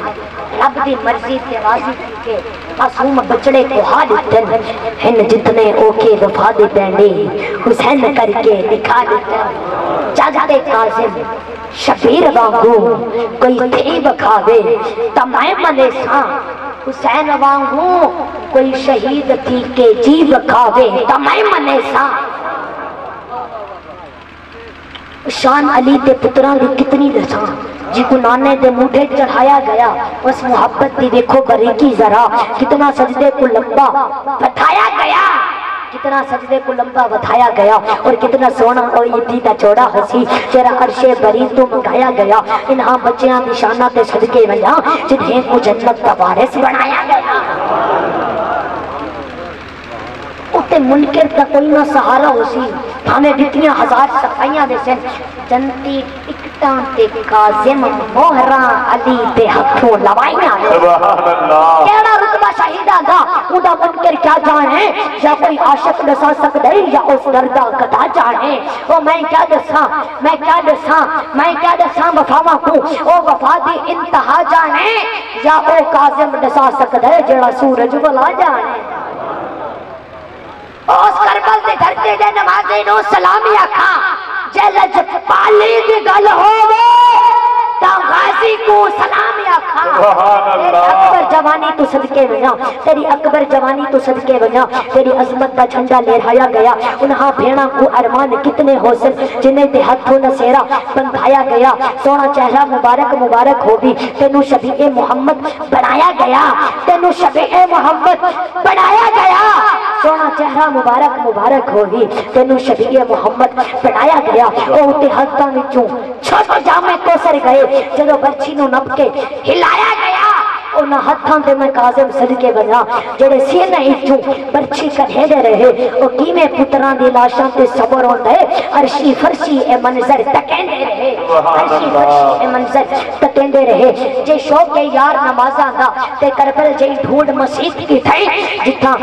رب دی مرضی تے راضی کے معصوم بچڑے کو ہا دیتے، ہن جتنے اوکے وفا دی پینڈے حسین کر کے دکھا دیتے۔ جاگتے قاسم شبیر وانگو کوئی تھی بکھاوے تمائے ملے ساں، حسین وانگو کوئی شہید تھی کے جی بکھاوے تمائے ملے ساں۔ شان علی دے پتران دی کتنی دساں، جی کو نانے دے موٹھے چڑھایا گیا، اس محبت دی دیکھو بریکی ذرا، کتنا سجدے کو لمبا بتایا گیا، کتنا سجدے کو لمبا بتایا گیا، اور کتنا سونا اور عیدی دا چوڑا ہسی تیرا عرش بری تو منگایا گیا۔ انہاں بچیاں دی شانہ تے صدقے ویاں جنہیں کو جنت کا وارث بنایا گیا۔ اتے منکر کا کوئی نہ سہارا ہو سی، ہمیں جتنی ہزار صفائیاں دے سن، جنتی ٹکٹاں تے کاظم موہراں علی دے ہتھوں لوائیاں دے۔ سبحان اللہ۔ کیڑا رتبہ شہیدہ دا اُندا منکر کیا جانے، یا کوئی عاشق دسا سکتا ہے یا اس دردہ کتا جانے۔ او میں کیا دساں، میں کیا دساں، میں کیا دساں وفاواں کو، او وفا دی انتہا جانے، یا او کاظم دسا سکتا ہے جڑا سورج بلا جانے۔ اس کربل دے دھرتے دے نمازی نو سلامی آکھا، جے لج پالی دی گل ہووے تا غازی کو سلامی آکھا۔ تیری اکبر جوانی تو صدقے ویاں، تیری اکبر جوانی تو صدقے ویاں، تیری عظمت دا جھنڈا لہرایا گیا۔ انہاں بھیڑاں کو ارمان کتنے حوصل جنہیں دے ہتھوں نسیرا بندھایا گیا، سونا چہرہ مبارک مبارک ہوگی، تینو شبیع محمد بنایا گیا، تینو شبیع محمد بنایا گیا، سونا چہرہ مبارک مبارک ہوگی، تینو شبیع محمد بنایا گیا۔ او تے ہتھاں وچوں چھوٹے جامے کوسر گئے، جدو برچھی نو نپ کے ہلایا گیا، انہاں ہتھاں تے میں کاظم صدقے بنا، جڑے سینے اچوں برچھی کھڑے دے رہے، او کیویں پتراں دی لاشاں تے صبر ہوندا ہے، عرشی فرشی اے منظر تکیندے رہے، عرشی فرشی اے منظر تکیندے رہے۔ جے شوق یار نمازاں دا تے کربل جئی ڈھونڈ مسیت کی تھئی، جتھاں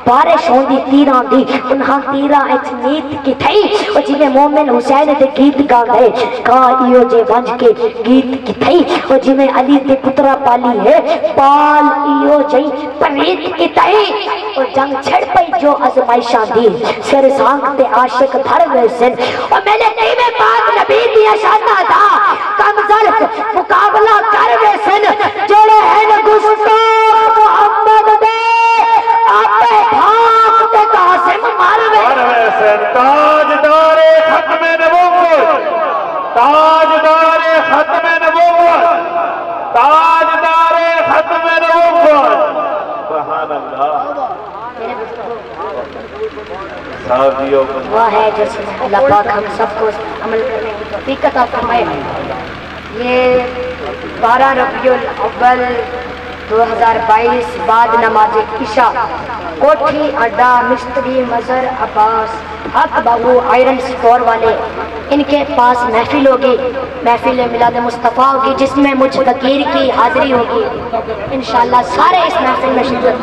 بارش ہوندی تیراں دی، انہاں تیراں اچ نیت کی تھئی، او جویں مومن حسین دے گیت گا گئے، کاں ایو جے ونج کے گیت کی تھئی، او جویں علی دے پترا پالی ہے، پال ایو جئی پریت کی تئی، اور جنگ چھڑ پئی جو ازمائشاں دی، سر سانگ تے عاشق دھر ویسن، اور میں نے کئی میں پاک نبی دیا شانہ دا کم ظرف مقابلہ کر ویسن، جوڑے ہیں گستاخ محمد دے آپے بھاک تے قاسم مار ویسن۔ تاجدار ختم نبوت، تاجدار ختم نبوت، تاجدار ختم نبوت، سبحان اللہ۔ صاحب جی وہ ہے جیسے اللہ پاک ہم سب کو عمل کرنے کی توفیق عطا فرمائے۔ یہ 12 ربیع الاول 2022 بعد نماز عشاء کوٹھی اڈا مستری مظہر عباس حق بابو آئرن سٹور والے ان کے پاس محفل ہوگی، محفل میلاد مصطفیٰ ہوگی جس میں مجھ فقیر کی حاضری ہوگی انشاءاللہ۔ سارے اس محفل میں شرکت